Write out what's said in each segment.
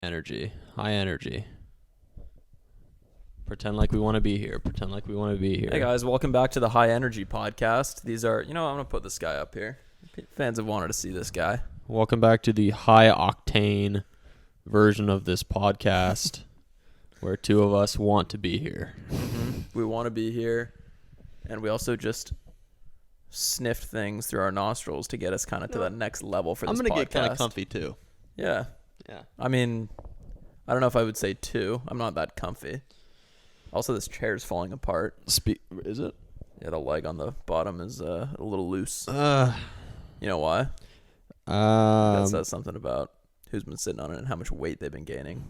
Energy. High energy. Pretend like we want to be here. Pretend like we want to be here. Hey guys, welcome back to the High Energy Podcast. These are, I'm going to put this guy up here. Fans have wanted to see this guy. Welcome back to the high octane version of this podcast where two of us want to be here. Mm-hmm. We want to be here, and we also just sniffed things through our nostrils to get us kind of to the next level for this podcast. I'm going to get kind of comfy too. Yeah. Yeah. I mean, I don't know if I would say too. I'm not that comfy. Also, this chair is falling apart. Is it? Yeah, the leg on the bottom is a little loose. You know why? That says something about who's been sitting on it and how much weight they've been gaining.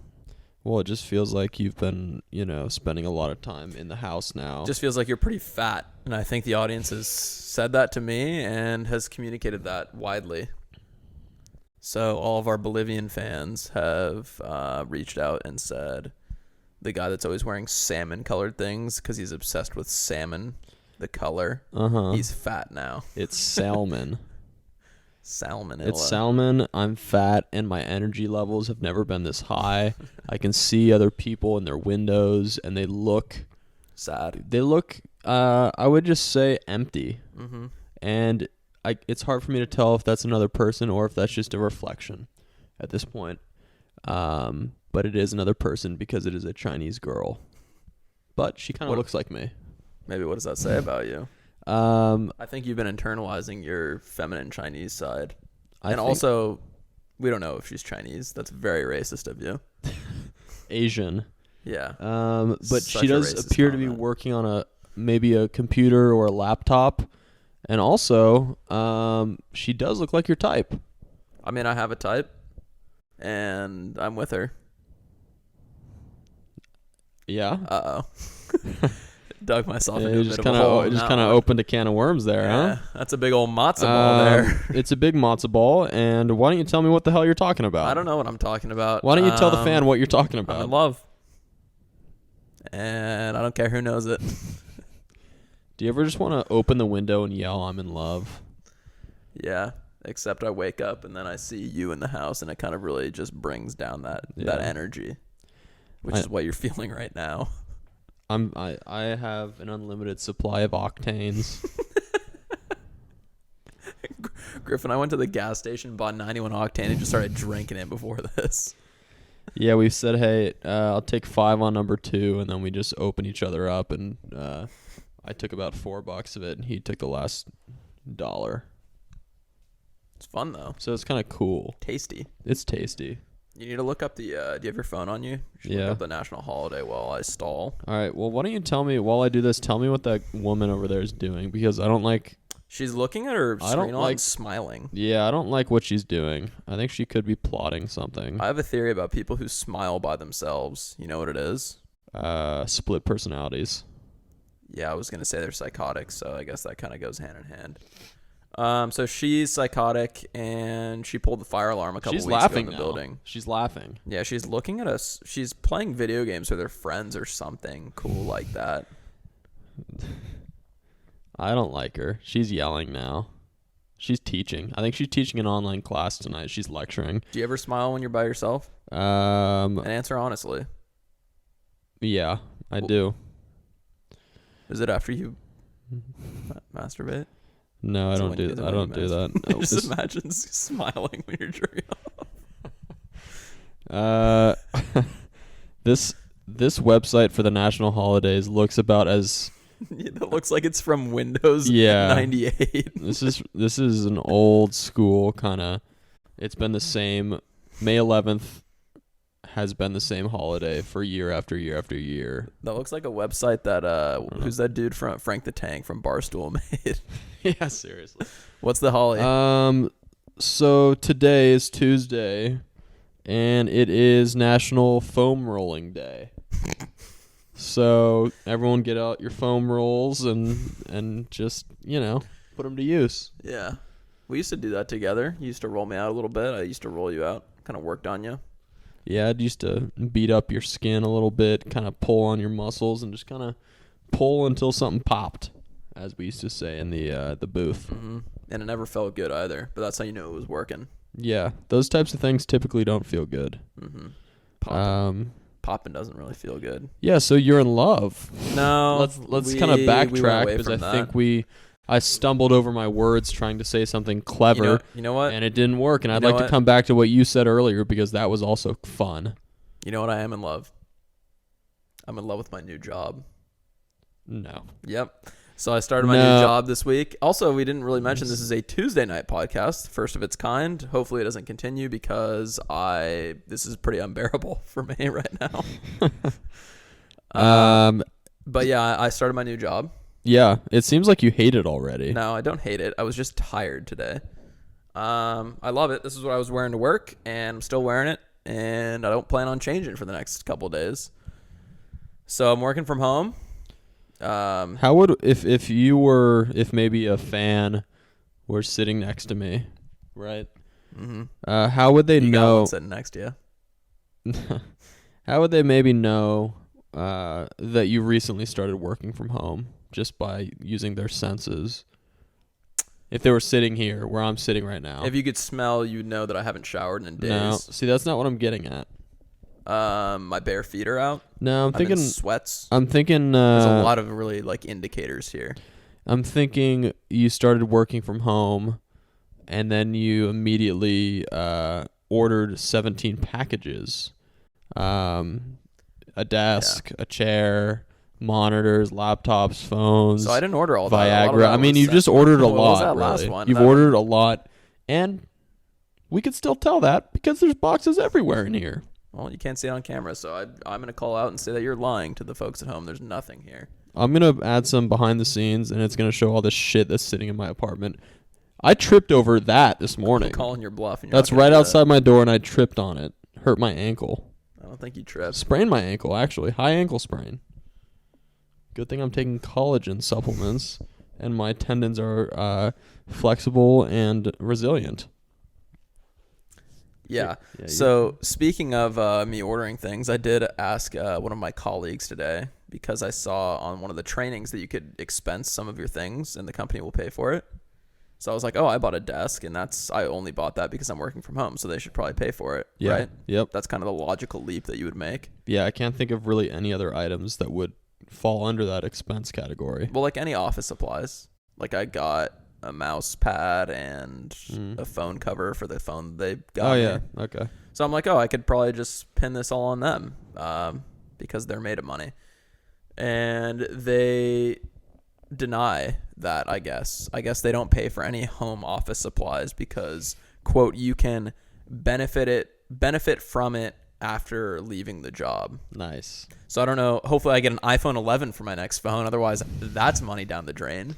Well, it just feels like you've been, spending a lot of time in the house now. Just feels like you're pretty fat. And I think the audience has said that to me and has communicated that widely. So all of our Bolivian fans have reached out and said the guy that's always wearing salmon-colored things because he's obsessed with salmon, the color, he's fat now. It's salmon. Salmonella. It's salmon. I'm fat, and my energy levels have never been this high. I can see other people in their windows, and they look sad. They look, I would just say, empty. Mm-hmm. And it's hard for me to tell if that's another person or if that's just a reflection at this point. But it is another person because it is a Chinese girl. But she kind of looks like me. Maybe what does that say about you? I think you've been internalizing your feminine Chinese side. Also, we don't know if she's Chinese. That's very racist of you. Asian. Yeah. But she does appear to be working on maybe a computer or a laptop. And also, she does look like your type. I mean, I have a type, and I'm with her. Yeah. Uh-oh. Dug myself into a bit of a hole. It just kind of opened a can of worms there, huh? That's a big old matzo ball there. It's a big matzo ball, and why don't you tell me what the hell you're talking about? I don't know what I'm talking about. Why don't you tell the fan what you're talking about? I'm in love. And I don't care who knows it. Do you ever just want to open the window and yell, "I'm in love"? Yeah, except I wake up and then I see you in the house, and it kind of really just brings down that energy, which is what you're feeling right now. I have an unlimited supply of octanes. Griffin, I went to the gas station, bought 91 octane, and just started drinking it before this. Yeah, we said, hey, I'll take 5 on number 2, and then we just open each other up, and I took about $4 of it, and he took the last $1. It's fun, though. So it's kind of cool. Tasty. It's tasty. You need to look up the, do you have your phone on you? You should look up the national holiday while I stall. All right, well, why don't you tell me, while I do this, tell me what that woman over there is doing, because I don't like... She's looking at her screen and smiling. Yeah, I don't like what she's doing. I think she could be plotting something. I have a theory about people who smile by themselves. You know what it is? Split personalities. Yeah, I was going to say they're psychotic, so I guess that kind of goes hand in hand. So she's psychotic, and she pulled the fire alarm a couple weeks ago in the building. She's laughing. Yeah, she's looking at us. She's playing video games with her friends or something cool like that. I don't like her. She's yelling now. She's teaching. I think she's teaching an online class tonight. She's lecturing. Do you ever smile when you're by yourself? And answer honestly. Yeah, I do. Is it after you masturbate? No, I don't do that. I don't do that. No, just imagine smiling when you're jerking off. This website for the national holidays looks about as... That looks like it's from Windows 98. This is an old school kind of... It's been the same... May 11th has been the same holiday for year after year after year. That looks like a website that... who's that dude from Frank the Tank from Barstool made? Yeah, seriously. What's the holly? So today is Tuesday, and it is National Foam Rolling Day. So everyone get out your foam rolls and just, put them to use. Yeah. We used to do that together. You used to roll me out a little bit. I used to roll you out. Kind of worked on you. Yeah, I used to beat up your skin a little bit, kind of pull on your muscles, and just kind of pull until something popped, as we used to say in the booth. Mm-hmm. And it never felt good either, but that's how you knew it was working. Yeah, those types of things typically don't feel good. Mm-hmm. Popping doesn't really feel good. Yeah, so you're in love. No. Let's kind of backtrack we went away because from I think I stumbled over my words trying to say something clever. You know what? And it didn't work. And I'd know like to what? come back to what you said earlier because that was also fun. You know what? I am in love. I'm in love with my new job. No. Yep. So I started my new job this week. Also, we didn't really mention this is a Tuesday night podcast, first of its kind. Hopefully it doesn't continue because this is pretty unbearable for me right now. But yeah, I started my new job. Yeah, it seems like you hate it already. No, I don't hate it. I was just tired today. I love it. This is what I was wearing to work, and I'm still wearing it, and I don't plan on changing for the next couple of days. So I'm working from home. How would if maybe a fan were sitting next to me, right? Mm-hmm. How would they you know? Got one sitting next to you. How would they maybe know that you recently started working from home just by using their senses? If they were sitting here where I'm sitting right now. If you could smell, you'd know that I haven't showered in days. No, see, that's not what I'm getting at. My bare feet are out. No, I'm thinking in sweats. I'm thinking there's a lot of really indicators here. I'm thinking you started working from home and then you immediately ordered 17 packages. A desk, a chair, monitors, laptops, phones. So I didn't order all that. Viagra. I mean, you just ordered a lot. What was that really. last one? You've ordered a lot, and we could still tell that because there's boxes everywhere in here. Well, you can't see it on camera, so I'm going to call out and say that you're lying to the folks at home. There's nothing here. I'm going to add some behind the scenes, and it's going to show all the shit that's sitting in my apartment. I tripped over that this morning. I'm calling your bluff. And that's right outside my door, and I tripped on it. Hurt my ankle. I don't think you tripped. Sprained my ankle, actually. High ankle sprain. Good thing I'm taking collagen supplements, and my tendons are flexible and resilient. Yeah. So speaking of me ordering things, I did ask one of my colleagues today because I saw on one of the trainings that you could expense some of your things and the company will pay for it. So I was like, oh, I bought a desk, and I only bought that because I'm working from home, so they should probably pay for it, right? Yep. That's kind of the logical leap that you would make. Yeah, I can't think of really any other items that would fall under that expense category. Well, like any office supplies. Like I got a mouse pad and a phone cover for the phone they got. Oh, yeah. Okay. So I'm like, oh, I could probably just pin this all on them because they're made of money. And they deny that, I guess. I guess they don't pay for any home office supplies because, quote, you can benefit from it after leaving the job. Nice. So I don't know. Hopefully I get an iPhone 11 for my next phone. Otherwise, that's money down the drain.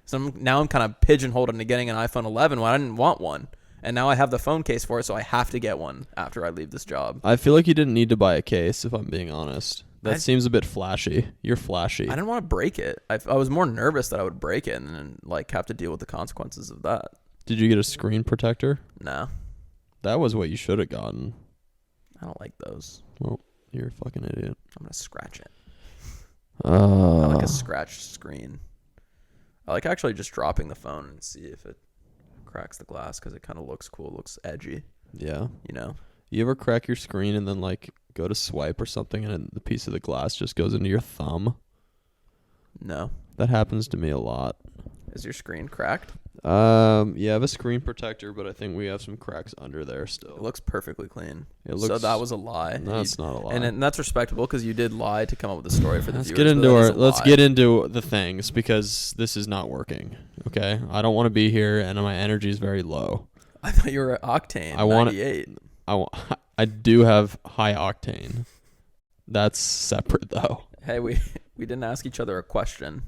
So now I'm kind of pigeonholed into getting an iPhone 11 when I didn't want one. And now I have the phone case for it, so I have to get one after I leave this job. I feel like you didn't need to buy a case, if I'm being honest. That seems a bit flashy. You're flashy. I didn't want to break it. I was more nervous that I would break it and then have to deal with the consequences of that. Did you get a screen protector? No. That was what you should have gotten. I don't like those. Well, you're a fucking idiot. I'm going to scratch it. I like a scratched screen. I like actually just dropping the phone and see if it cracks the glass because it kind of looks cool. It looks edgy. Yeah. You know? You ever crack your screen and then go to swipe or something and the piece of the glass just goes into your thumb? No. That happens to me a lot. Is your screen cracked? Yeah, I have a screen protector, but I think we have some cracks under there still. It looks perfectly clean. So that was a lie. No, it's not a lie. And that's respectable because you did lie to come up with a story for the Let's viewers. Let's get into the things because this is not working. Okay, I don't want to be here, and my energy is very low. I thought you were at Octane 98. I do have high octane. That's separate though. Hey, we didn't ask each other a question.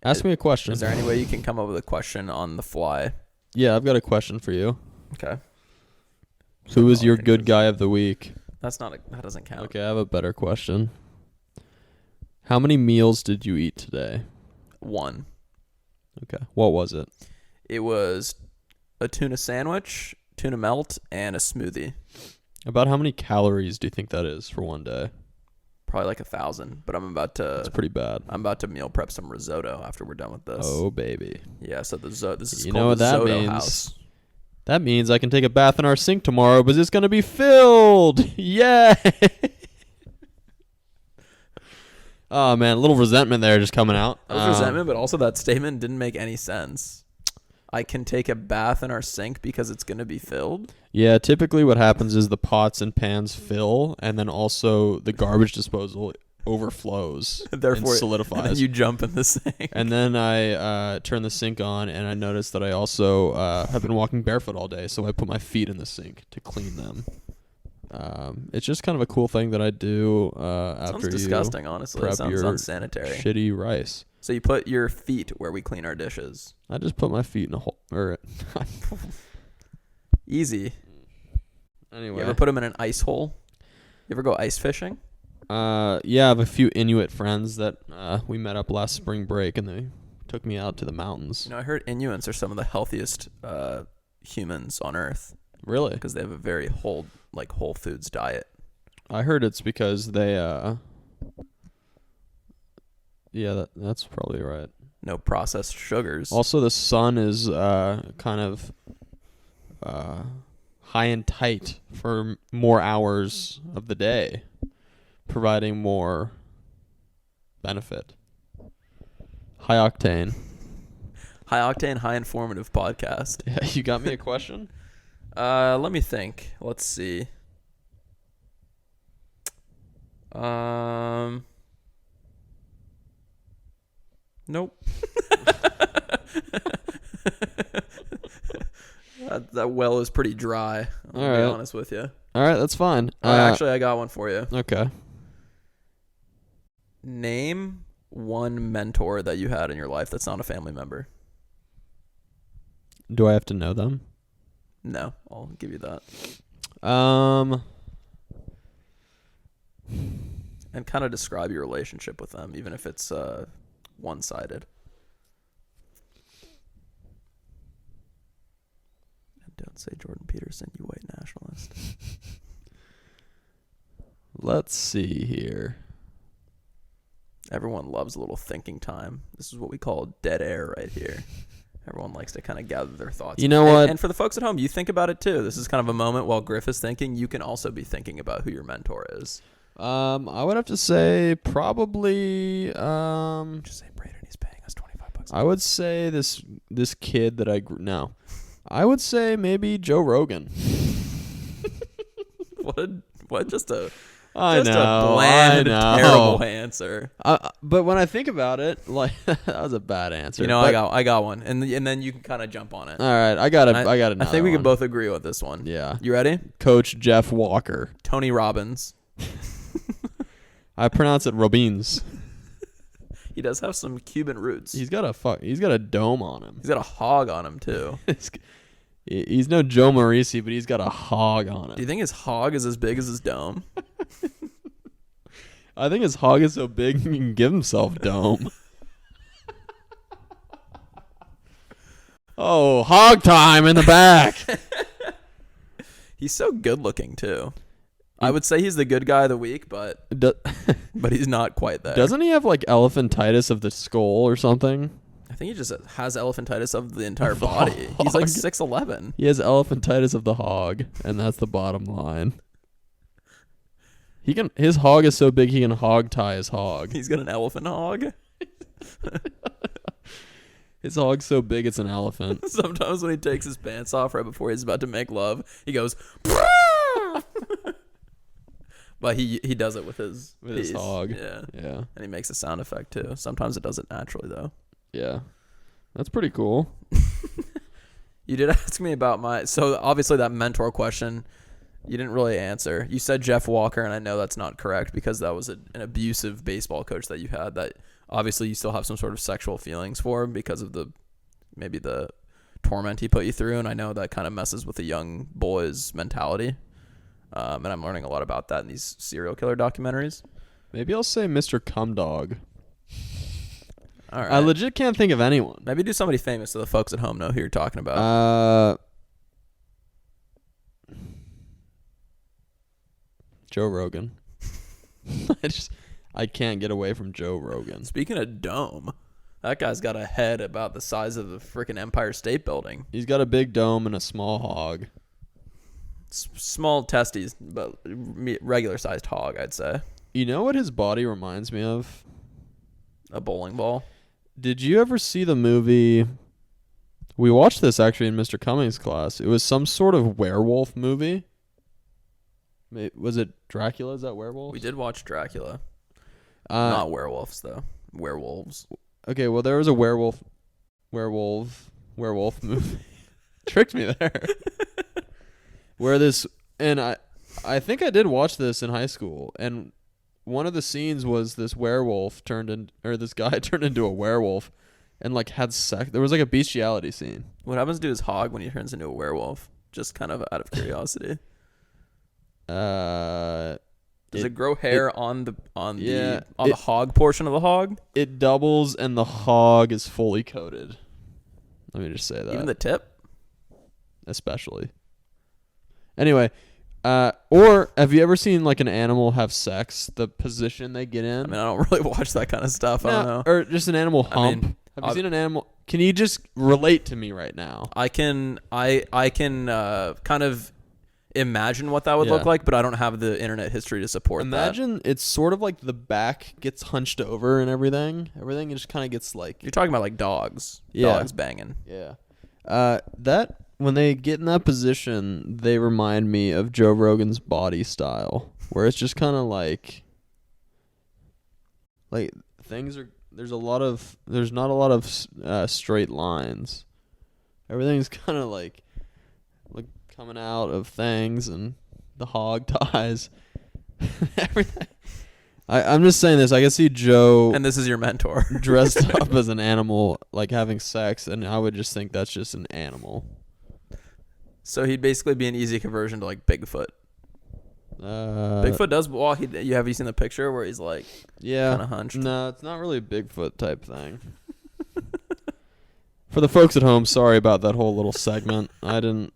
Ask me a question. Is there any way you can come up with a question on the fly? Yeah, I've got a question for you. Okay. Who is your good guy of the week? That doesn't count. Okay, I have a better question. How many meals did you eat today? 1. Okay. What was it? It was a tuna sandwich, tuna melt, and a smoothie. About how many calories do you think that is for one day? Probably 1,000, but I'm about to... That's pretty bad. I'm about to meal prep some risotto after we're done with this. Oh, baby. Yeah, so this is you called know what the that Zotto means. House. That means I can take a bath in our sink tomorrow, but it's going to be filled. Yay! Oh, man, a little resentment there just coming out. That was resentment, but also that statement didn't make any sense. I can take a bath in our sink because it's going to be filled? Yeah, typically what happens is the pots and pans fill, and then also the garbage disposal overflows Therefore, and solidifies. And then you jump in the sink. And then I turn the sink on, and I notice that I also have been walking barefoot all day, so I put my feet in the sink to clean them. It's just kind of a cool thing that I do after sounds disgusting, honestly. prep It sounds your unsanitary. shitty rice. So you put your feet where we clean our dishes. I just put my feet in a hole. Easy. Anyway. You ever put them in an ice hole? You ever go ice fishing? Yeah, I have a few Inuit friends that we met up last spring break, and they took me out to the mountains. You know, I heard Inuits are some of the healthiest humans on Earth. Really? Because they have a very whole foods diet. I heard it's because they yeah, that's probably right. No processed sugars. Also, the sun is kind of high and tight for more hours of the day, providing more benefit. High octane. High octane, high informative podcast. Yeah, you got me a question? Let me think. Let's see. Nope. that well is pretty dry. I'll be honest with you. All right, that's fine. Actually, I got one for you. Okay. Name one mentor that you had in your life that's not a family member. Do I have to know them? No, I'll give you that. And kind of describe your relationship with them, even if it's one-sided. And don't say Jordan Peterson, you white nationalist. Let's see here. Everyone loves a little thinking time. This is what we call dead air right here. Everyone likes to kind of gather their thoughts. You know what? And for the folks at home, you think about it too. This is kind of a moment while Griff is thinking. You can also be thinking about who your mentor is. I would have to say probably Just say Braden. He's paying us $25. I would say this kid that no. I would say maybe Joe Rogan. Just a I just know, a bland, I know. terrible answer. But when I think about it, like that was a bad answer. You know, but, I got one, and then you can kind of jump on it. All right, I got it. I think we can both agree with this one. Yeah. You ready? Coach Jeff Walker. Tony Robbins. I pronounce it Robbins. He does have some Cuban roots. He's got a dome on him. He's got a hog on him too. He's no Joe Morisi, but he's got a hog on Do it. you think his hog is as big as his dome? I think his hog is so big he can give himself dome. Oh, hog time in the back. He's so good looking too. I would say he's the good guy of the week, but he's not quite there. Doesn't he have like elephantitis of the skull or something? I think he just has elephantitis of the entire body. He's like 6'11". He has elephantitis of the hog, and that's the bottom line. His hog is so big he can hog tie his hog. He's got an elephant hog. His hog's so big it's an elephant. Sometimes when he takes his pants off right before he's about to make love, he goes. But he does it with his hog. Yeah. Yeah. And he makes a sound effect too. Sometimes it does it naturally though. Yeah. That's pretty cool. You did ask me about so obviously that mentor question you didn't really answer. You said Jeff Walker, and I know that's not correct because that was an abusive baseball coach that you had that obviously you still have some sort of sexual feelings for because of maybe the torment he put you through, and I know that kind of messes with a young boy's mentality. And I'm learning a lot about that in these serial killer documentaries. Maybe I'll say Mr. Cumdog. All right. I legit can't think of anyone. Maybe do somebody famous so the folks at home know who you're talking about. Joe Rogan. I can't get away from Joe Rogan. Speaking of dome, That guy's got a head about the size of the freaking Empire State Building. He's got a big dome and a small hog. Small testes, but regular-sized hog, I'd say. You know what his body reminds me of? A bowling ball. Did you ever see the movie? We watched this actually in Mr. Cummings' class. It was some sort of werewolf movie. Was it Dracula? Is that werewolf? We did watch Dracula. Not werewolves, though. Werewolves. Okay, well, there was a werewolf movie. Tricked me there. Where this, and I think I did watch this in high school, and one of the scenes was this this guy turned into a werewolf and like had sex. There was like a bestiality scene. What happens to his hog when he turns into a werewolf? Just kind of out of curiosity. Does it grow hair on the hog portion of the hog? It doubles and the hog is fully coated. Let me just say that. Even the tip? Especially. Anyway, or have you ever seen like an animal have sex? The position they get in? I mean, I don't really watch that kind of stuff. I don't know. Or just an animal hump. Have you seen an animal? Can you just relate to me right now? I can kind of imagine what that would look like, but I don't have the internet history to support that. Imagine it's sort of like the back gets hunched over and everything. Everything just kind of gets like... You're talking about like dogs. Yeah. Dogs banging. Yeah. When they get in that position, they remind me of Joe Rogan's body style, where it's just kind of like things are... There's not a lot of straight lines. Everything's kind of like coming out of things, and the hog ties. Everything. I'm just saying this. I can see Joe, and this is your mentor, dressed up as an animal, like having sex, and I would just think that's just an animal. So he'd basically be an easy conversion to like Bigfoot. Bigfoot does. Well, have you seen the picture where he's like, kind of hunched? No, it's not really a Bigfoot type thing. For the folks at home, sorry about that whole little segment. I'm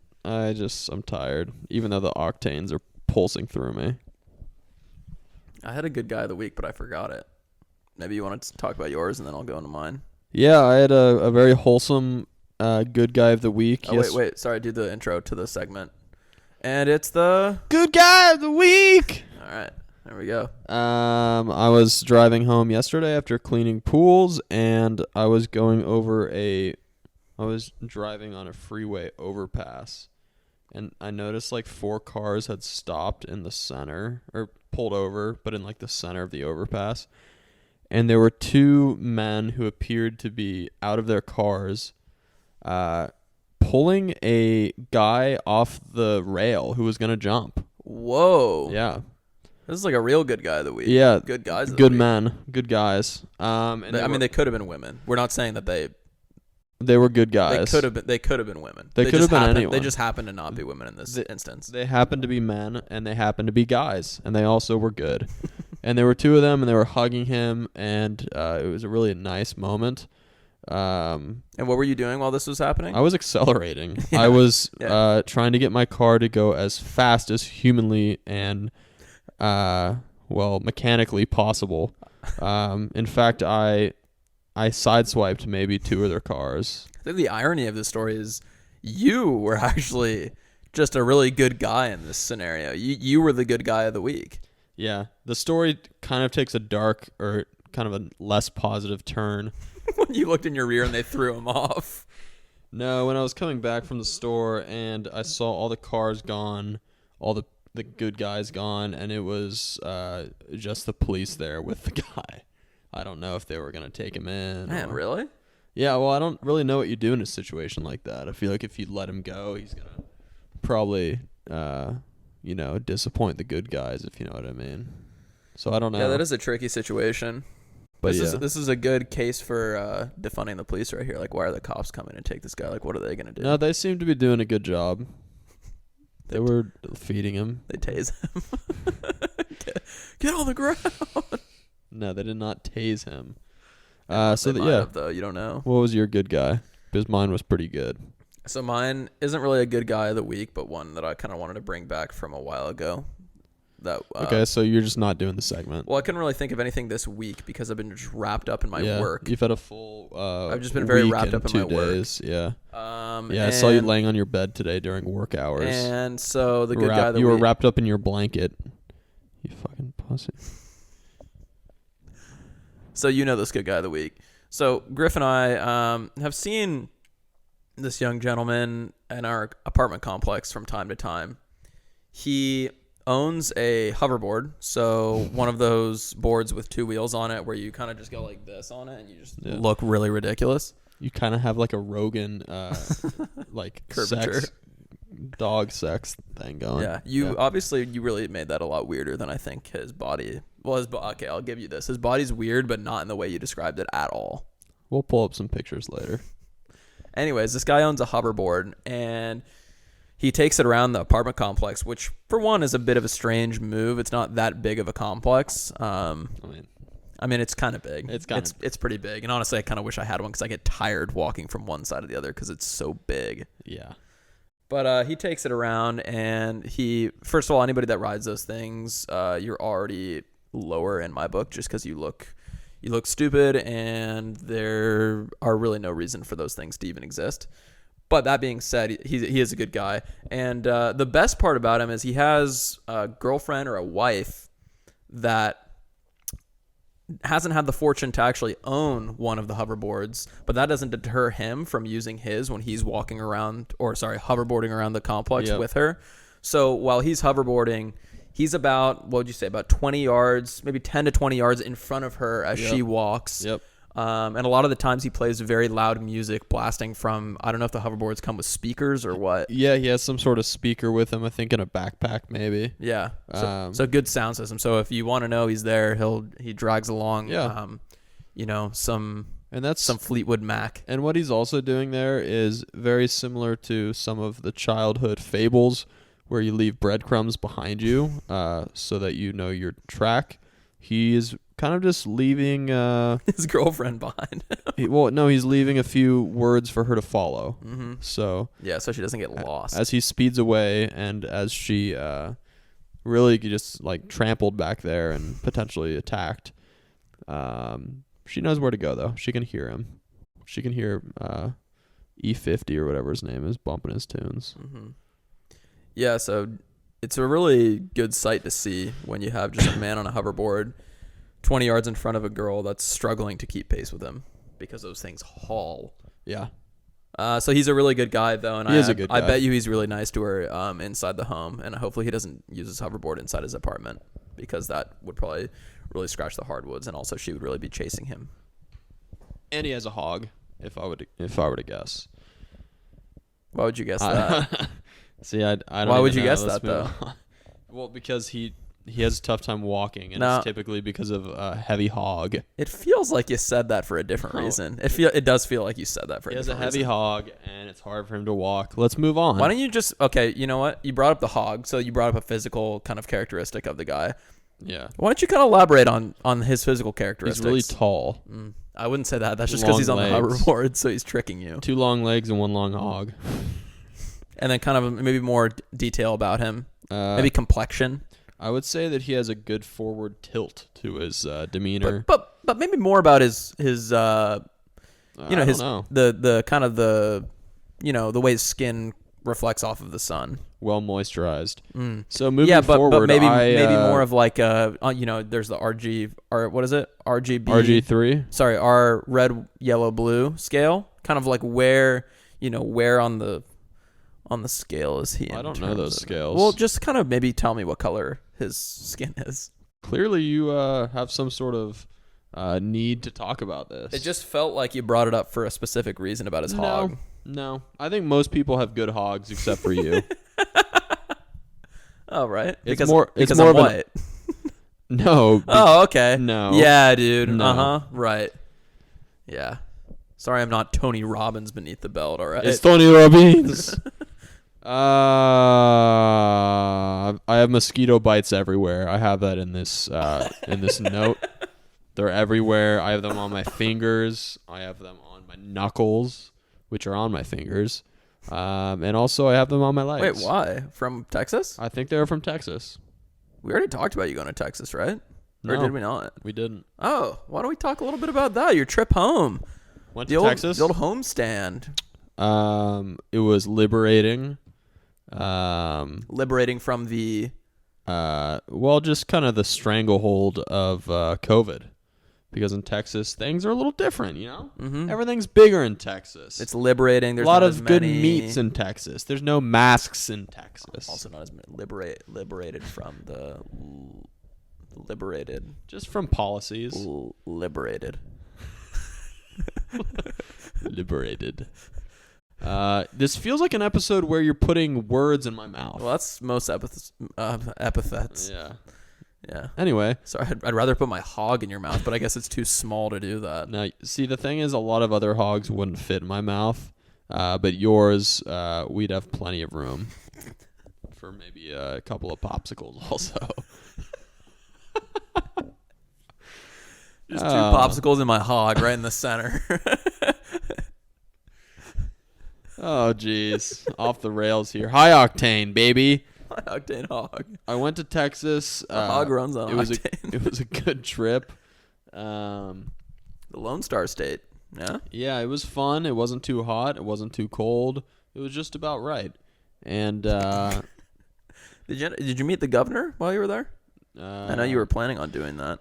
tired, even though the octanes are pulsing through me. I had a good guy of the week, but I forgot it. Maybe you want to talk about yours, and then I'll go into mine. Yeah, I had a very wholesome good guy of the week. Oh, wait. Sorry, do the intro to the segment. And it's the... Good guy of the week! All right, there we go. I was driving home yesterday after cleaning pools, and I was driving on a freeway overpass, and I noticed like 4 cars had stopped in the center, or pulled over, but in like the center of the overpass. And there were 2 men who appeared to be out of their cars, pulling a guy off the rail who was going to jump. Whoa. Yeah. This is like a real good guy of the week. Yeah. Good guys of the Good week. men. Good guys. They could have been women. We're not saying that they were good guys. They could have been women. They could have been anyone. They just happened to not be women in this instance. They happened to be men, and they happened to be guys, and they also were good. And there were 2 of them, and they were hugging him, and it was a really nice moment. And what were you doing while this was happening? I was accelerating. I was trying to get my car to go as fast as humanly and mechanically possible. In fact, I sideswiped maybe 2 of their cars. I think the irony of this story is you were actually just a really good guy in this scenario. You were the good guy of the week. Yeah. The story kind of takes a dark or kind of a less positive turn. When you looked in your rear and they threw him off. No, when I was coming back from the store and I saw all the cars gone, all the good guys gone, and it was just the police there with the guy. I don't know if they were going to take him in. Man, really? Yeah, well, I don't really know what you do in a situation like that. I feel like if you let him go, he's going to probably, disappoint the good guys, if you know what I mean. So I don't know. Yeah, that is a tricky situation. But this is a good case for defunding the police right here. Like, why are the cops coming to take this guy? Like, what are they going to do? No, they seem to be doing a good job. They were feeding him. They tase him. Get on the ground. No, they did not tase him. Though, you don't know. What was your good guy? Because mine was pretty good. So mine isn't really a good guy of the week, but one that I kind of wanted to bring back from a while ago. that. Okay, so you're just not doing the segment. Well, I couldn't really think of anything this week because I've been just wrapped up in my work. You've had a full. I've just been very week wrapped up in my 2 days. work. Yeah, I saw you laying on your bed today during work hours. And so the good guy of the you were week. wrapped up in your blanket. You fucking pussy. So you know this good guy of the week. So Griff and I have seen this young gentleman in our apartment complex from time to time. He owns a hoverboard, so one of those boards with 2 wheels on it where you kind of just go like this on it and you just look really ridiculous. You kind of have like a Rogan like curvature. Dog sex thing going. Yeah, obviously you really made that a lot weirder than I think his body. Well, okay, I'll give you this. His body's weird, but not in the way you described it at all. We'll pull up some pictures later. Anyways, this guy owns a hoverboard, and he takes it around the apartment complex, which, for one, is a bit of a strange move. It's not that big of a complex. I mean, it's kind of big. It's pretty big. And honestly, I kind of wish I had one because I get tired walking from one side to the other because it's so big. Yeah. But he takes it around, and first of all, anybody that rides those things, you're already lower in my book just because you look stupid, and there are really no reason for those things to even exist. But that being said, he is a good guy. And the best part about him is he has a girlfriend or a wife that hasn't had the fortune to actually own one of the hoverboards, but that doesn't deter him from using his when he's hoverboarding around the complex with her. So while he's hoverboarding, he's about 20 yards, maybe 10 to 20 yards in front of her as she walks. Yep. And a lot of the times he plays very loud music blasting from, I don't know if the hoverboards come with speakers or what. Yeah, he has some sort of speaker with him, I think in a backpack maybe. Yeah. So good sound system. So if you want to know he's there, he drags along some Fleetwood Mac. And what he's also doing there is very similar to some of the childhood fables where you leave breadcrumbs behind you so that you know your track. He is kind of just leaving his girlfriend behind. He's leaving a few words for her to follow. Mm-hmm. So she doesn't get lost as he speeds away, and as she really just like trampled back there and potentially attacked. She knows where to go though. She can hear him. She can hear E50 or whatever his name is bumping his tunes. Mm-hmm. Yeah, so it's a really good sight to see when you have just a man on a hoverboard 20 yards in front of a girl that's struggling to keep pace with him because those things haul. Yeah. So he's a really good guy, though, and he is a good guy. I bet you he's really nice to her inside the home, and hopefully he doesn't use his hoverboard inside his apartment because that would probably really scratch the hardwoods, and also she would really be chasing him. And he has a hog, if I were to guess. Why would you guess that? See, I don't. Why would you know. guess Let's that though? Well, because he has a tough time walking, and it's typically because of a heavy hog. It feels like you said that for a different reason. It does feel like you said that for a different reason. He has a heavy hog, and it's hard for him to walk. Let's move on. Why don't you just you know what? You brought up the hog, so you brought up a physical kind of characteristic of the guy. Yeah. Why don't you kind of elaborate on his physical characteristics? He's really tall. I wouldn't say that. That's just because he's on the hoverboard, so he's tricking you. 2 long legs and 1 long hog. And then kind of maybe more detail about him. Maybe complexion. I would say that he has a good forward tilt to his demeanor. But maybe more about his the kind of the the way his skin reflects off of the sun. Well moisturized. So moving but forward, maybe more of like there's the RGB. RG3. Sorry, our red, yellow, blue scale. Kind of like where on the scale is he? I don't know those scales. Well, just kind of maybe tell me what color his skin is. Clearly, you have some sort of need to talk about this. It just felt like you brought it up for a specific reason about his hog. No, I think most people have good hogs except for you. Oh, right. Because I'm white. No. Oh, okay. No. Yeah, dude. No. Right. Yeah. Sorry, I'm not Tony Robbins beneath the belt. All right. It's Tony Robbins. I have mosquito bites everywhere. I have that in this note. They're everywhere. I have them on my fingers. I have them on my knuckles, which are on my fingers. And also I have them on my legs. Wait, why? From Texas? I think they're from Texas. We already talked about you going to Texas, right? Or No, did we not? we didn't. Oh, why don't we talk a little bit about that? Your trip home. Went to Texas. The old homestand. It was liberating. Liberating from the... just kind of the stranglehold of COVID. Because in Texas, things are a little different, you know? Mm-hmm. Everything's bigger in Texas. It's liberating. There's a lot not of as good many... meats in Texas. There's no masks in Texas. Also not as many liberated from the... Liberated. Just from policies. Liberated. Liberated. This feels like an episode where you're putting words in my mouth. Well, that's most epithets. Yeah. Anyway. Sorry, I'd rather put my hog in your mouth, but I guess it's too small to do that. Now, see, the thing is, a lot of other hogs wouldn't fit in my mouth, but yours, we'd have plenty of room for maybe a couple of popsicles also. Just 2 popsicles in my hog right in the center. Oh, jeez. Off the rails here. High octane, baby. High octane hog. I went to Texas. The hog runs on octane. It was a good trip. The Lone Star State. Yeah? Yeah, it was fun. It wasn't too hot. It wasn't too cold. It was just about right. And did you meet the governor while you were there? I know you were planning on doing that.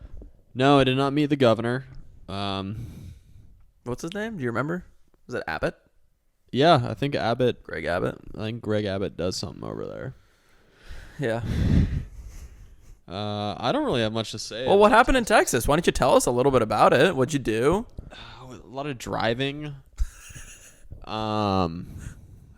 No, I did not meet the governor. What's his name? Do you remember? Was it Abbott? Yeah, I think Abbott. Greg Abbott. I think Greg Abbott does something over there. Yeah. I don't really have much to say. Well, what happened in Texas? Why don't you tell us a little bit about it? What'd you do? A lot of driving.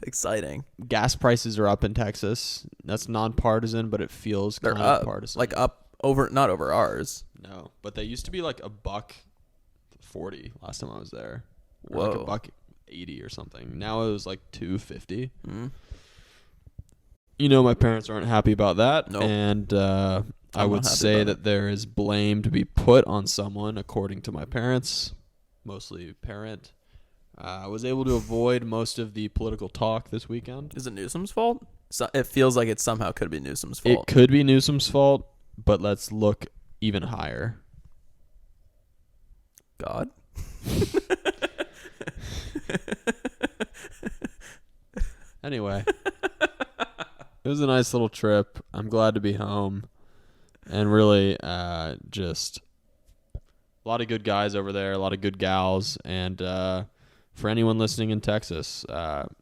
Exciting. Gas prices are up in Texas. That's nonpartisan, but it feels They're kind up, of partisan. like up over, not over ours. No, but they used to be like $1.40 last time I was there. Whoa. Or like $1.80 or something. Now it was like $2.50. Mm. You know, my parents aren't happy about that. Nope. And I would say that there is blame to be put on someone, according to my parents, mostly parent. I was able to avoid most of the political talk this weekend. Is it Newsom's fault? So, it feels like it somehow could be Newsom's fault. It could be Newsom's fault, but let's look even higher. God? Anyway, it was a nice little trip. I'm glad to be home. And really, just a lot of good guys over there, a lot of good gals. And for anyone listening in Texas,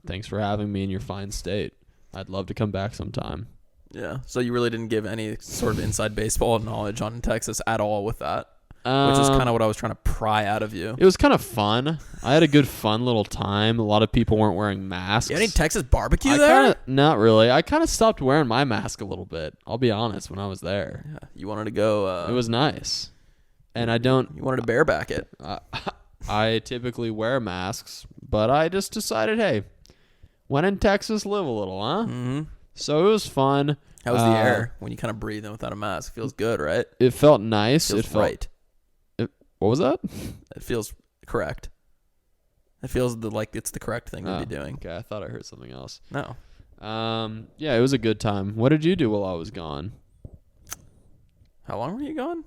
thanks for having me in your fine state. I'd love to come back sometime. Yeah. So you really didn't give any sort of inside baseball knowledge on Texas at all with that, which is kind of what I was trying to pry out of you. It was kind of fun. I had a good, fun little time. A lot of people weren't wearing masks. You had any Texas barbecue there? Not really. I kind of stopped wearing my mask a little bit. I'll be honest, when I was there. Yeah. You wanted to go... it was nice. And I don't... You wanted to bareback it. I typically wear masks, but I just decided, hey, when in Texas, live a little, huh? Mm-hmm. So it was fun. How was the air when you kind of breathe in without a mask? It feels good, right? It felt nice. It felt right. What was that? It feels correct. It feels like it's the correct thing to be doing. Okay, I thought I heard something else. No. Yeah, it was a good time. What did you do while I was gone? How long were you gone?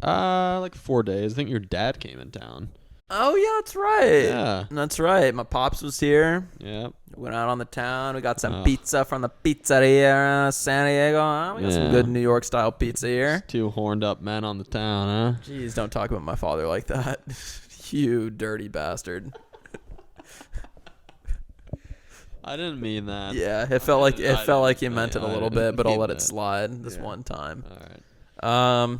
Like 4 days. I think your dad came in town. Oh, yeah, that's right. Yeah. That's right. My pops was here. Yep. Went out on the town. We got some pizza from the pizzeria San Diego. We got some good New York style pizza here. Just 2 horned up men on the town, huh? Jeez, don't talk about my father like that. You dirty bastard. I didn't mean that. Yeah, it felt like you meant it a little bit, but I'll let it slide this one time. All right.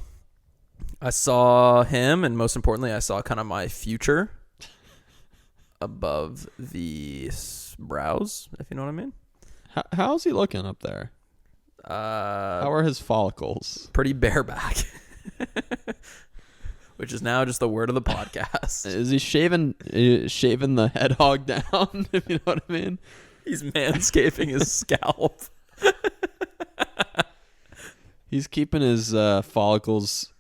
I saw him, and most importantly, I saw kind of my future above the brows, if you know what I mean. How's he looking up there? How are his follicles? Pretty bareback. Which is now just the word of the podcast. Is he shaving the head hog down, if you know what I mean? He's manscaping his scalp. He's keeping his follicles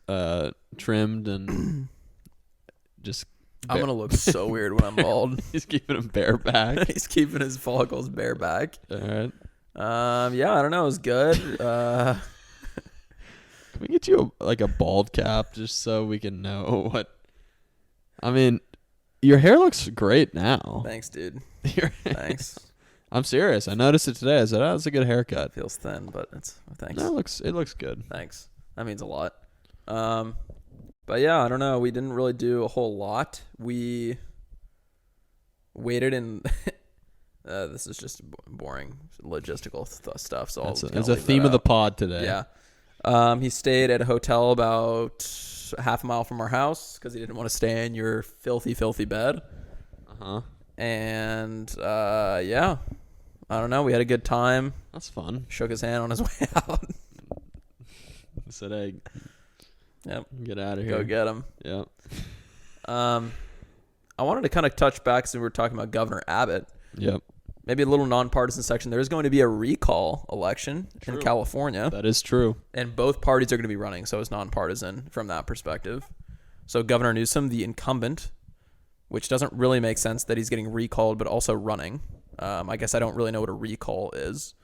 trimmed and just... I'm going to look so weird when I'm bald. He's keeping them bareback. He's keeping his follicles bareback. All right. Yeah, I don't know. It was good. Can we get you a bald cap just so we can know what? I mean, your hair looks great now. Thanks, dude. Thanks. I'm serious. I noticed it today. I said, "Oh, that's a good haircut." Feels thin, but thanks. No, it looks good. Thanks. That means a lot. But yeah, I don't know. We didn't really do a whole lot. We waited in. This is just boring logistical stuff. So it's a theme of the pod today. Yeah. He stayed at a hotel about half a mile from our house because he didn't want to stay in your filthy, filthy bed. And yeah, I don't know. We had a good time. That's fun. Shook his hand on his way out. Said, "Hey, yep, get out of here. Go get him." Yep. I wanted to kind of touch back since we were talking about Governor Abbott. Yep. Maybe a little nonpartisan section. There is going to be a recall election in California. That is true. And both parties are going to be running, so it's nonpartisan from that perspective. So Governor Newsom, the incumbent, which doesn't really make sense that he's getting recalled but also running. I guess I don't really know what a recall is.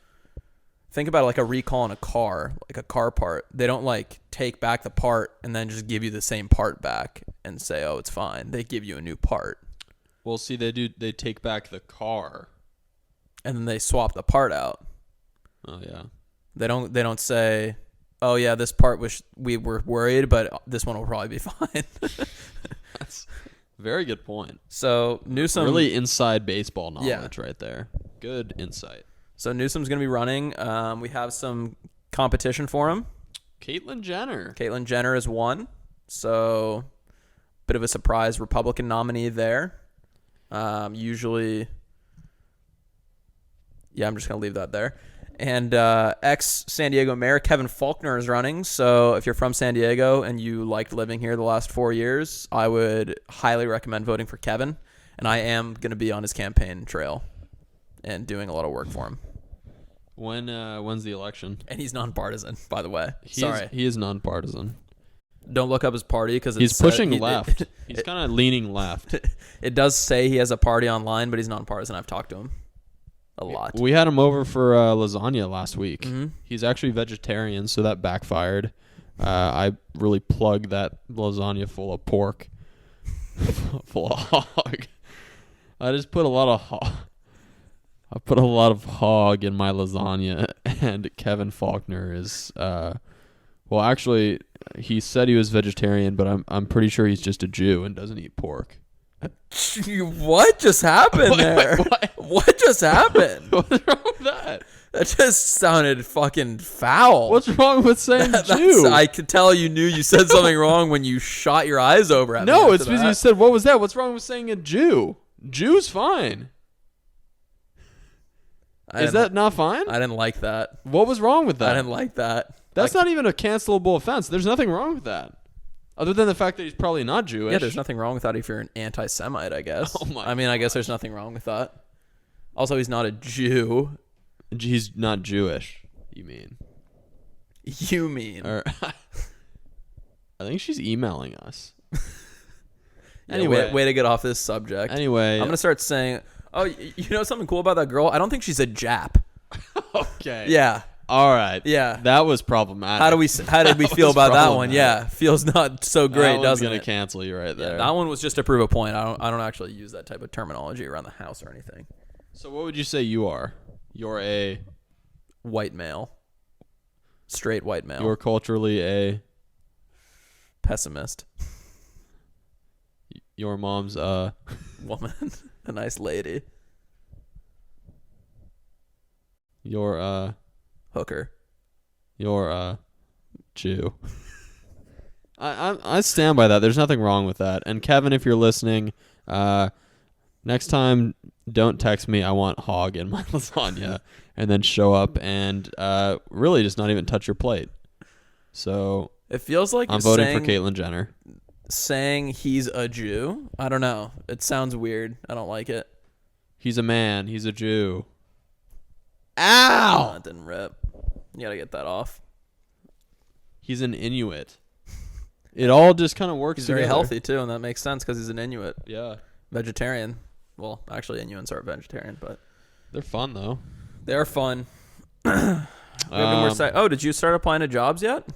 Think about it like a recall in a car, like a car part. They don't take back the part and then just give you the same part back and say, "Oh, it's fine." They give you a new part. Well, see, they take back the car. And then they swap the part out. Oh yeah. They don't say, "Oh yeah, this part we were worried, but this one will probably be fine." That's a very good point. So Newsom, really inside baseball knowledge right there. Good insight. So Newsom's going to be running. We have some competition for him. Caitlyn Jenner. Caitlyn Jenner is one. So bit of a surprise Republican nominee there. Usually. Yeah, I'm just going to leave that there. And ex-San Diego Mayor Kevin Faulconer is running. So if you're from San Diego and you liked living here the last 4 years, I would highly recommend voting for Kevin. And I am going to be on his campaign trail and doing a lot of work for him. When's the election? And he's nonpartisan, by the way. He is nonpartisan. Don't look up his party because he's pushing left. He's kind of leaning left. It does say he has a party online, but he's nonpartisan. I've talked to him a lot. We had him over for lasagna last week. Mm-hmm. He's actually vegetarian, so that backfired. I really plugged that lasagna full of pork, full of hog. I just put a lot of hog. I put a lot of hog in my lasagna, and Kevin Faulconer is, well, actually, he said he was vegetarian, but I'm pretty sure he's just a Jew and doesn't eat pork. What just happened there? What just happened? What's wrong with that? That just sounded fucking foul. What's wrong with saying Jew? I could tell you knew you said something wrong when you shot your eyes over at me. No, it's because you said, "What was that? What's wrong with saying a Jew? Jew's fine." Is that not fine? I didn't like that. What was wrong with that? I didn't like that. That's not even a cancelable offense. There's nothing wrong with that. Other than the fact that he's probably not Jewish. Yeah, there's nothing wrong with that if you're an anti-Semite, I guess. I guess there's nothing wrong with that. Also, he's not a Jew. He's not Jewish, you mean. You mean. Or I think she's emailing us. Anyway. Way to get off this subject. Anyway. I'm going to start saying, oh, you know something cool about that girl? I don't think she's a Jap. Okay. Yeah. All right. Yeah. That was problematic. How did we feel about that one? Yeah. Feels not so great, doesn't it? Going to cancel you right there. Yeah, that one was just to prove a point. I don't actually use that type of terminology around the house or anything. So what would you say you are? You're a white male. Straight white male. You're culturally a pessimist. Your mom's a woman. A nice lady. You're a hooker. You're a Jew. I stand by that. There's nothing wrong with that. And Kevin, if you're listening, next time don't text me I want hog in my lasagna and then show up and really just not even touch your plate. So it feels like I'm voting for Caitlyn Jenner. Saying he's a Jew? I don't know. It sounds weird. I don't like it. He's a man. He's a Jew. Ow! Oh, that didn't rip. You gotta get that off. He's an Inuit. It all just kind of works He's together. Very healthy, too, and that makes sense because he's an Inuit. Yeah. Vegetarian. Well, actually, Inuits are vegetarian, but... They're fun, though. They're fun. Did you start applying to jobs yet?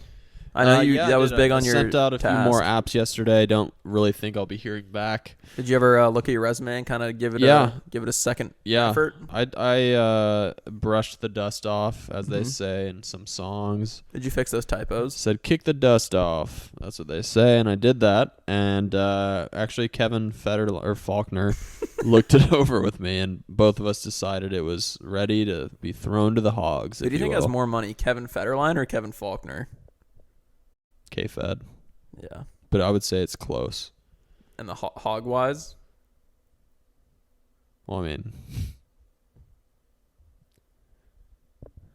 I know Yeah, that was big on I your sent out a task. few more apps yesterday. I don't really think I'll be hearing back. Did you ever look at your resume and kind of give it a second effort? I brushed the dust off, as they Mhm. say in some songs. Did you fix those typos? Said kick the dust off. That's what they say, and I did that. And actually, Kevin Faulkner looked it over with me, and both of us decided it was ready to be thrown to the hogs. Who do you think has more money, Kevin Federline or Kevin Faulkner? K-Fed, Yeah. but I would say it's close. And the hog-wise? Well, I mean,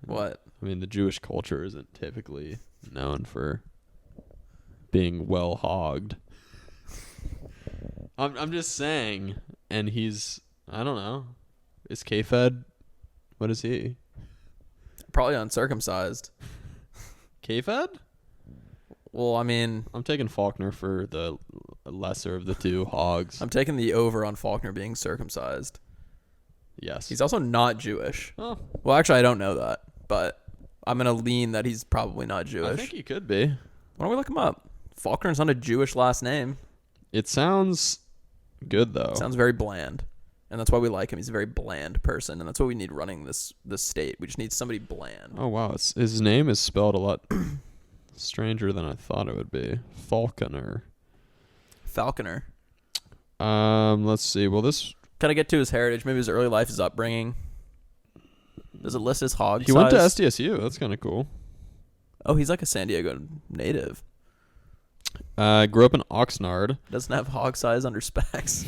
What? I mean, the Jewish culture isn't typically known for being well hogged. I'm just saying, and I don't know. Is K-Fed? What is he? Probably uncircumcised. K-Fed? Well, I mean, I'm taking Faulkner for the lesser of the two hogs. I'm taking the over on Faulkner being circumcised. Yes. He's also not Jewish. Oh, Well, actually, I don't know that, but I'm going to lean that he's probably not Jewish. I think he could be. Why don't we look him up? Faulkner's not a Jewish last name. It sounds good, though. Sounds very bland. And that's why we like him. He's a very bland person, and that's what we need running this state. We just need somebody bland. Oh, wow. His name is spelled a lot stranger than I thought it would be. Falconer. Let's see. Well, this... Kind of get to his heritage, maybe his early life, his upbringing. Does it list his hog He size? went to SDSU. That's kind of cool. Oh, he's like a San Diego native. Grew up in Oxnard. Doesn't have hog size under specs.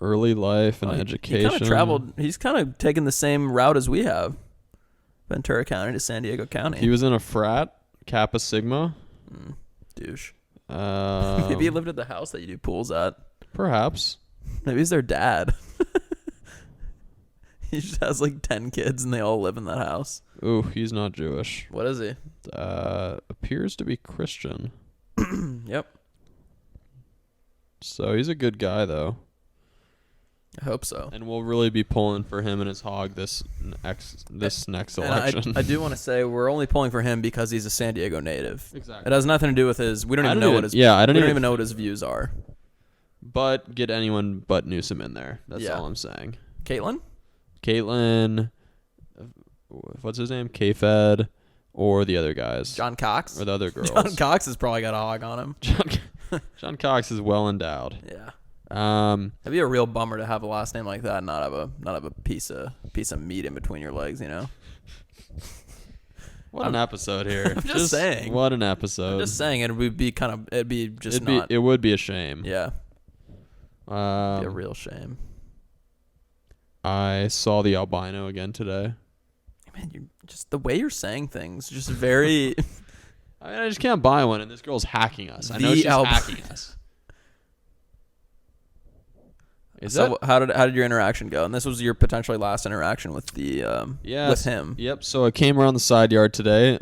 Early life and He education. kind of traveled. He's kind of taken the same route as we have. Ventura County to San Diego County. He was in a frat, Kappa Sigma. Douche. Maybe he lived at the house that you do pools at. Perhaps. Maybe he's their dad. He just has like 10 kids and they all live in that house. Ooh, he's not Jewish. What is he? Appears to be Christian. Yep. So he's a good guy, though. I hope so. And we'll really be pulling for him and his hog this next election. I do want to say we're only pulling for him because he's a San Diego native. Exactly. It has nothing to do with his. We don't even know what his. Yeah, I don't we don't even even know what his views are. But get anyone but Newsom in there. That's Yeah. all I'm saying. Caitlin, what's his name? K-Fed, or the other guys. John Cox, Or the other girls. John Cox has probably got a hog on him. John Cox is well endowed. Yeah. It'd be a real bummer to have a last name like that and not have a piece of meat in between your legs, you know. What an episode here. I'm just saying. What an episode. I'm just saying it would be It would be a shame. Yeah. Be a real shame. I saw the albino again today. Man, you just the way you're saying things, just very. I mean, I just can't buy one, and this girl's hacking us. I know she's hacking us. How did your interaction go? And this was your potentially last interaction with with him. Yep. So I came around the side yard today.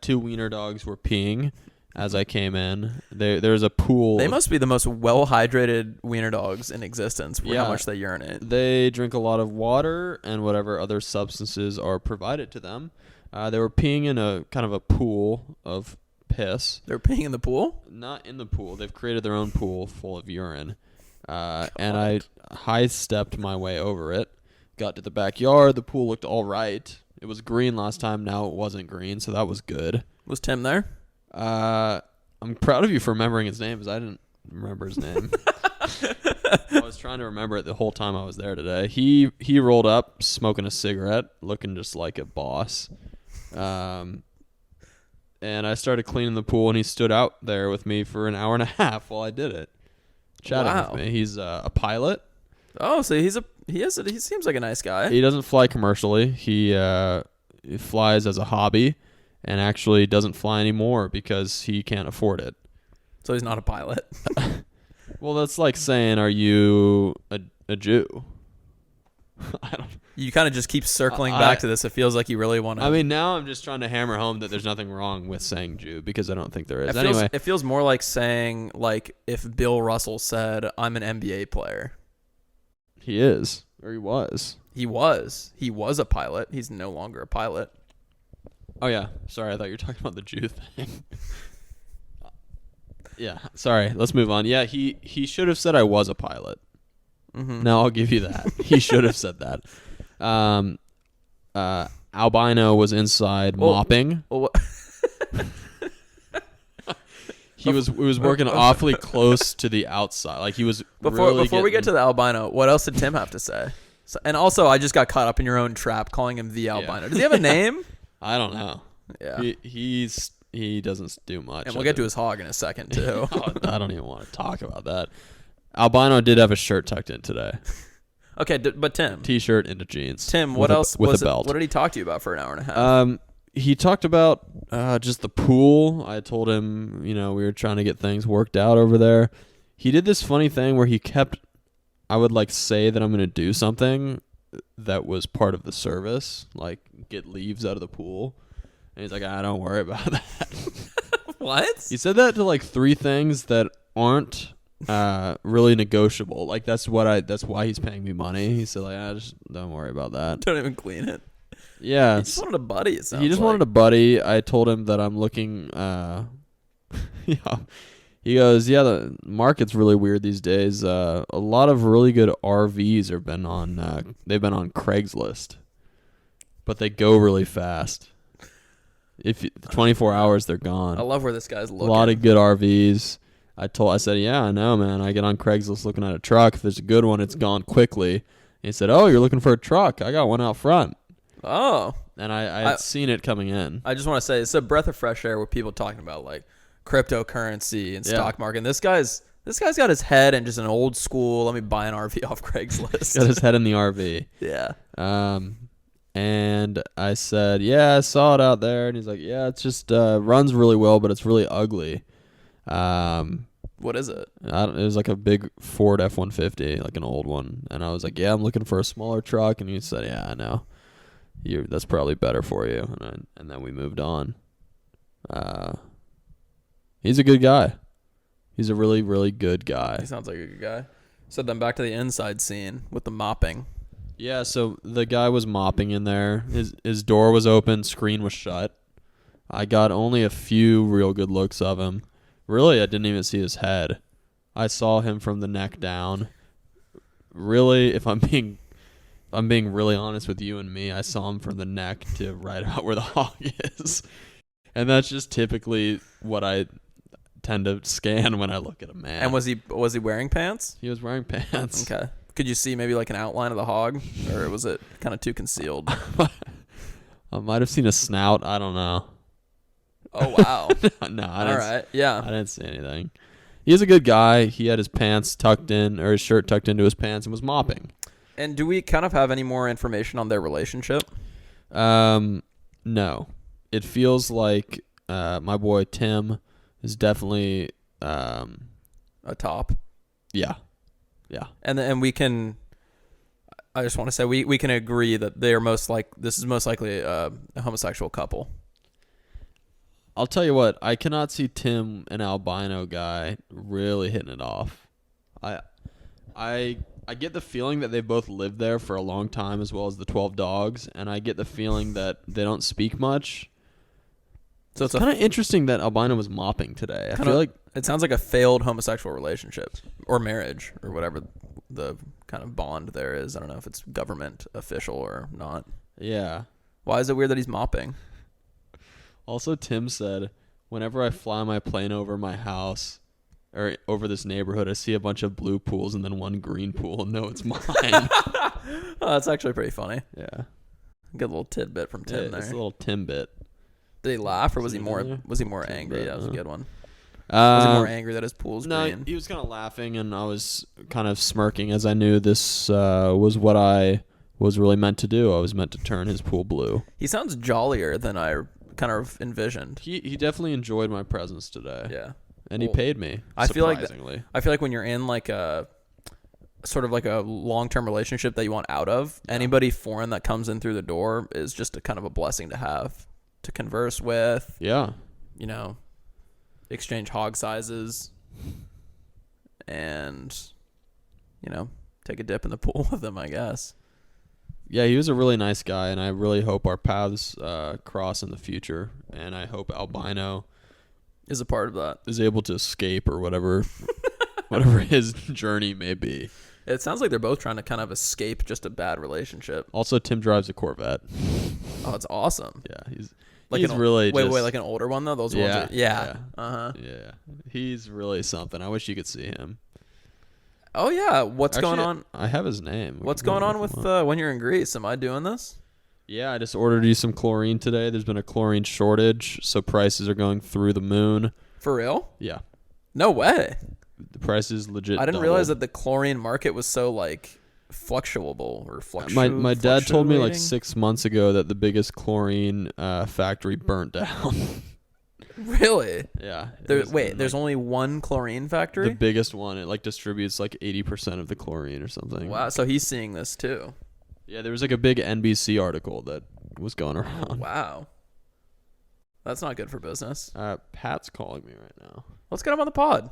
Two wiener dogs were peeing as I came in. There's a pool. They must be the most well-hydrated wiener dogs in existence for how much they urinate. They drink a lot of water and whatever other substances are provided to them. They were peeing in a kind of a pool of piss. They're peeing in the pool? Not in the pool. They've created their own pool full of urine. And I high-stepped my way over it. Got to the backyard. The pool looked all right. It was green last time. Now it wasn't green, so that was good. Was Tim there? I'm proud of you for remembering his name, because I didn't remember his name. I was trying to remember it the whole time I was there today. He rolled up, smoking a cigarette, looking just like a boss. And I started cleaning the pool, and he stood out there with me for an hour and a half while I did it, chatting with me. He's a pilot. Oh, so he seems like a nice guy. He doesn't fly commercially. He flies as a hobby, and actually doesn't fly anymore because he can't afford it. So he's not a pilot. Well, that's like saying, are you a Jew? I don't. You kind of just keep circling back to this. It feels like you really want to. I mean, now I'm just trying to hammer home that there's nothing wrong with saying Jew, because I don't think there is. Anyway, it feels more like saying, like, if Bill Russell said, "I'm an NBA player." He is, or he was. He was a pilot. He's no longer a pilot. Oh yeah, sorry. I thought you were talking about the Jew thing. Yeah, sorry. Let's move on. Yeah, he should have said I was a pilot. Mm-hmm. No, I'll give you that. He should have said that. Albino was inside mopping. Well, He was working awfully close to the outside. Like he was before we get to the albino, what else did Tim have to say? So, and also, I just got caught up in your own trap calling him the albino. Does he have a name? I don't know. Yeah, he doesn't do much. and we'll get to his hog in a second too. I don't even want to talk about that. Albino did have a shirt tucked in today. Okay, but Tim, T-shirt into jeans. Tim, what else with a belt? What did he talk to you about for an hour and a half? He talked about just the pool. I told him, we were trying to get things worked out over there. He did this funny thing where I would like say that I'm going to do something that was part of the service, like get leaves out of the pool. And he's like, don't worry about that. What? He said that to like 3 things that aren't really negotiable. Like that's why he's paying me money. He said like, just don't worry about that. Don't even clean it. Yeah. He just wanted a buddy, it sounds He just wanted a buddy. I told him that I'm looking yeah. He goes, yeah, the market's really weird these days. A lot of really good RVs they've been on Craigslist. But they go really fast. 24 hours they're gone. I love where this guy's looking. A lot of good RVs. I said, yeah, I know, man. I get on Craigslist looking at a truck. If there's a good one, it's gone quickly. And he said, oh, you're looking for a truck. I got one out front. Oh. And I had seen it coming in. I just want to say it's a breath of fresh air with people talking about like cryptocurrency and stock market. And this guy's got his head in just an old school, let me buy an RV off Craigslist. Got his head in the RV. Yeah. And I said, yeah, I saw it out there. And he's like, yeah, it's just runs really well, but it's really ugly. What is it? It was like a big Ford F-150, like an old one. And I was like, yeah, I'm looking for a smaller truck. And he said, yeah, I know. That's probably better for you. And then we moved on. He's a good guy. He's a really, really good guy. He sounds like a good guy. So then back to the inside scene with the mopping. Yeah, so the guy was mopping in there. His door was open, screen was shut. I got only a few real good looks of him. Really, I didn't even see his head. I saw him from the neck down. Really, if I'm being really honest with you and me, I saw him from the neck to right about where the hog is. And that's just typically what I tend to scan when I look at a man. And was he wearing pants? He was wearing pants. Okay. Could you see maybe like an outline of the hog, or was it kind of too concealed? I might have seen a snout. I don't know. Oh wow. No, all right. Yeah. I didn't see anything. He's a good guy. He had his pants tucked in, or his shirt tucked into his pants, and was mopping. And do we kind of have any more information on their relationship? No. It feels like my boy Tim is definitely a top. Yeah. And we can. I just want to say we can agree that they are this is most likely a homosexual couple. I'll tell you what, I cannot see Tim and albino guy really hitting it off. I get the feeling that they both lived there for a long time, as well as the 12 dogs, and I get the feeling that they don't speak much. So it's kind of interesting that albino was mopping today. I feel like it sounds like a failed homosexual relationship or marriage or whatever the kind of bond there is. I don't know if it's government official or not. Yeah. Why is it weird that he's mopping? Also, Tim said, whenever I fly my plane over my house or over this neighborhood, I see a bunch of blue pools and then one green pool and know it's mine. Oh, that's actually pretty funny. Yeah. Good little tidbit from Tim there. It's a little Tim bit. Did he laugh, or was he more angry? That was a good one. Was he more angry that his pool's green? No, he was kind of laughing, and I was kind of smirking as I knew this was what I was really meant to do. I was meant to turn his pool blue. He sounds jollier than I kind of envisioned. He definitely enjoyed my presence today. Yeah. And he paid me, I feel surprisingly. like when you're in like a sort of like a long-term relationship that you want out of, anybody foreign that comes in through the door is just a kind of a blessing to have, to converse with. Yeah. Exchange hog sizes and, take a dip in the pool with them, I guess. Yeah, he was a really nice guy, and I really hope our paths cross in the future. And I hope Albino Is a part of that. is able to escape or whatever whatever his journey may be. It sounds like they're both trying to kind of escape just a bad relationship. Also, Tim drives a Corvette. Oh, it's awesome. Yeah, he's Wait, just, like an older one though. Those ones. Yeah. Uh-huh. Yeah, he's really something. I wish you could see him. Oh yeah. What's Actually, going on? I have his name. What's going on with when you're in Greece? Am I doing this? Yeah, I just ordered you some chlorine today. There's been a chlorine shortage, so prices are going through the moon. For real? Yeah, No way. the price is legit. I didn't doubled. realize that the chlorine market was so like fluctuable or My dad told me like fluctuating. 6 months ago that the biggest chlorine factory burnt down. Really? Yeah. There's only one chlorine factory? the biggest one. It like distributes like 80% of the chlorine or something. Wow, so he's seeing this too. Yeah, there was like a big NBC article that was going around. Wow. That's not good for business. Pat's calling me right now. Let's get him on the pod.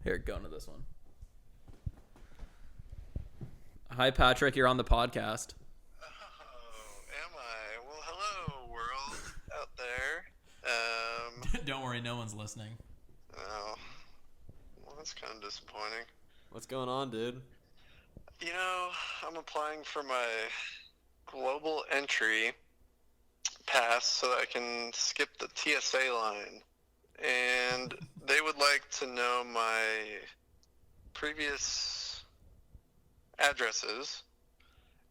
Here, go into this one. Hi, Patrick. You're on the podcast. Oh, am I? Well, hello, world out there. Don't worry, no one's listening. Oh, well, that's kind of disappointing. What's going on, dude? You know, I'm applying for my global entry pass so that I can skip the TSA line. And they would like to know my previous addresses.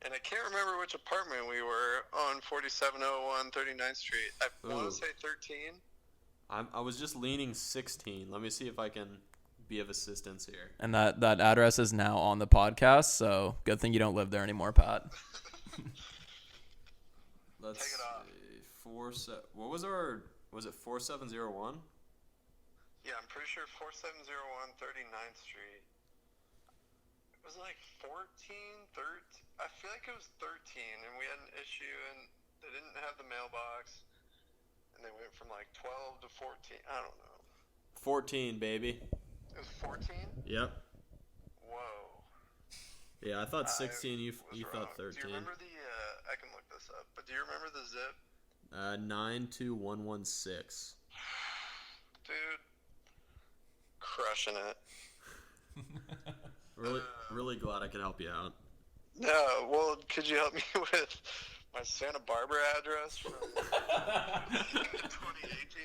And I can't remember which apartment we were on 4701 39th Street. I want Ooh. to say 13. I was just leaning 16. Let me see if I can be of assistance here. And that address is now on the podcast, so good thing you don't live there anymore, Pat. Let's Take it off. see. What was our... Was it 4701? Yeah, I'm pretty sure 4701 39th Street. Was it like 14, 13? I feel like it was 13, and we had an issue, and they didn't have the mailbox, and they went from like 12 to 14. I don't know. 14, baby. It was 14? Yep. Whoa. Yeah, I thought 16. You Was thought wrong. 13. Do you remember the, I can look this up, but do you remember the zip? 92116. Dude, crushing it. Really glad I could help you out. No, well, could you help me with my Santa Barbara address from 2018?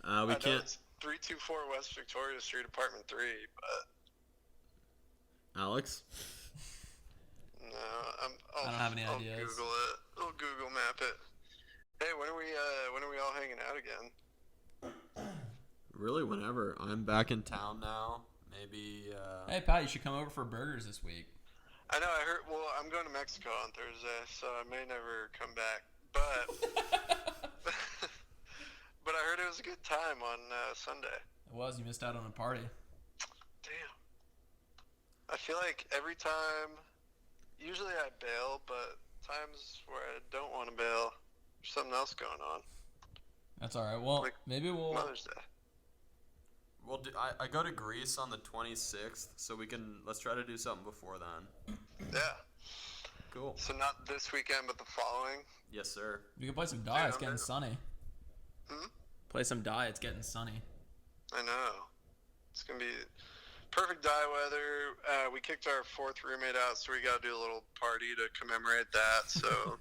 We I know can't. it's 324 West Victoria Street, apartment 3, but Alex? no, I don't have any I'll ideas. Google it. I'll Google map it. Hey, when are we all hanging out again? Really, whenever. I'm back in town now. Maybe. Hey, Pat, you should come over for burgers this week. I know. I heard. Well, I'm going to Mexico on Thursday, so I may never come back. But but I heard it was a good time on Sunday. It was. You missed out on a party. Damn. I feel like every time, usually I bail, but times where I don't want to bail, there's something else going on. That's all right. Well, Like maybe we'll. Mother's Day. Well, I go to Greece on the 26th, so let's try to do something before then. Yeah. Cool. So not this weekend, but the following. Yes, sir. We can play some die. It's I'm getting in. sunny. Hmm? Play some die. It's getting sunny. I know. It's gonna be perfect die weather. We kicked our fourth roommate out, so we got to do a little party to commemorate that. So,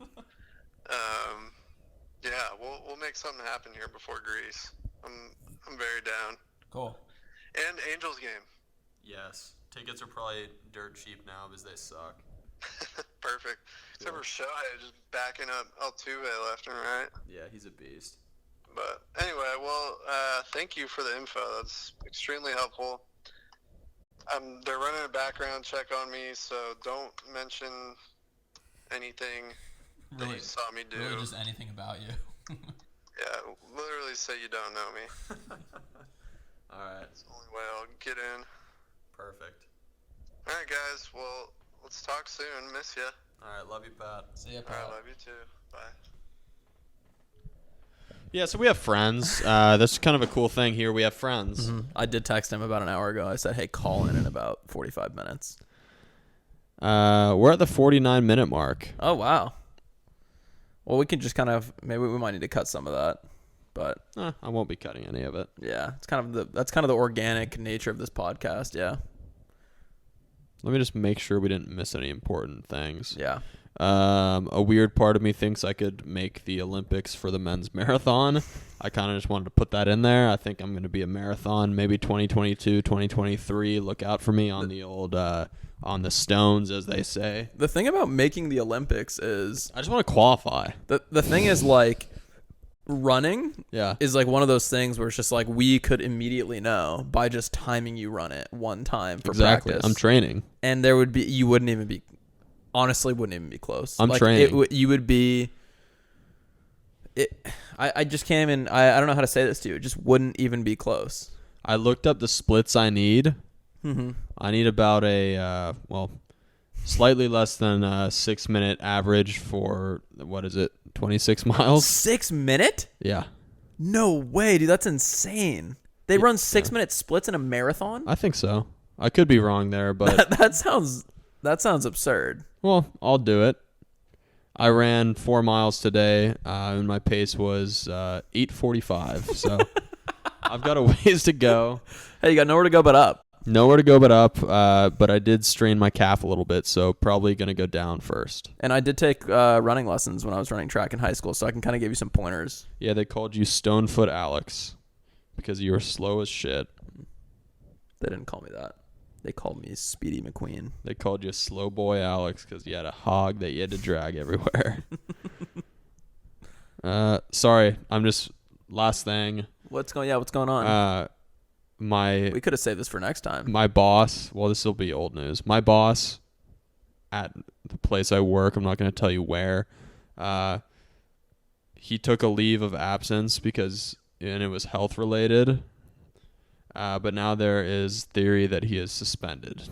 yeah, we'll make something happen here before Greece. I'm very down. Cool. And Angels game. Yes. Tickets are probably dirt cheap now because they suck. Perfect. Except for Shohei just backing up Altuve left and right. Yeah, he's a beast. But anyway, well, thank you for the info. That's extremely helpful. They're running a background check on me, so don't mention anything that you saw me do. Really, just anything about you. Yeah, literally say you don't know me. All right. It's the only way I'll get in. Perfect. All right, guys. Well, let's talk soon. Miss ya. All right. Love you, Pat. See ya, All Pat. right, love you too. Bye. Yeah, so we have friends. That's kind of a cool thing here. We have friends. I did text him about an hour ago. I said, hey, call in about 45 minutes. We're at the 49-minute mark. Oh, wow. Well, we can just maybe we might need to cut some of that. But I won't be cutting any of it. Yeah, that's kind of the organic nature of this podcast. Yeah. Let me just make sure we didn't miss any important things. Yeah. A weird part of me thinks I could make the Olympics for the men's marathon. I kind of just wanted to put that in there. I think I'm going to be a marathon, maybe 2022, 2023. Look out for me on the old, on the stones, as they say. The thing about making the Olympics is I just want to qualify. The thing is, like, running is like one of those things where it's just like we could immediately know by just timing you run it one time for practice. I'm training. And you wouldn't even be close. I'm training. You would be. I just can't even. I don't know how to say this to you. It just wouldn't even be close. I looked up the splits I need. Mm-hmm. I need about a slightly less than a 6-minute average for 26 miles. 6 minute? Yeah. No way, dude. That's insane. They run 6-minute splits in a marathon? I think so. I could be wrong there, but that sounds absurd. Well, I'll do it. I ran 4 miles today, and my pace was 8:45. So I've got a ways to go. Hey, you got nowhere to go but up. Nowhere to go but up, but I did strain my calf a little bit, so probably going to go down first. And I did take running lessons when I was running track in high school, so I can kind of give you some pointers. Yeah, they called you Stonefoot Alex because you were slow as shit. They didn't call me that. They called me Speedy McQueen. They called you Slow Boy Alex because you had a hog that you had to drag everywhere. Sorry, last thing. What's going on? We could have saved this for next time. My boss, well, this will be old news. My boss at the place I work, I'm not going to tell you where, he took a leave of absence and it was health related. But now there is theory that he is suspended.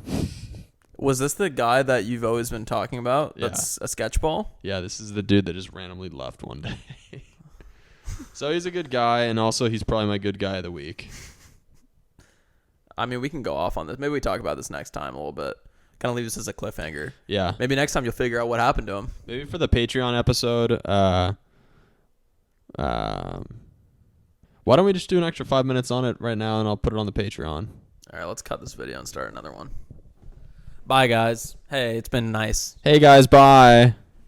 Was this the guy that you've always been talking about? Yeah. That's a sketchball? Yeah, this is the dude that just randomly left one day. So he's a good guy, and also he's probably my good guy of the week. I mean, we can go off on this. Maybe we talk about this next time a little bit. Kind of leave this as a cliffhanger. Yeah. Maybe next time you'll figure out what happened to him. Maybe for the Patreon episode, why don't we just do an extra 5 minutes on it right now, and I'll put it on the Patreon. All right, let's cut this video and start another one. Bye, guys. Hey, it's been nice. Hey, guys, bye.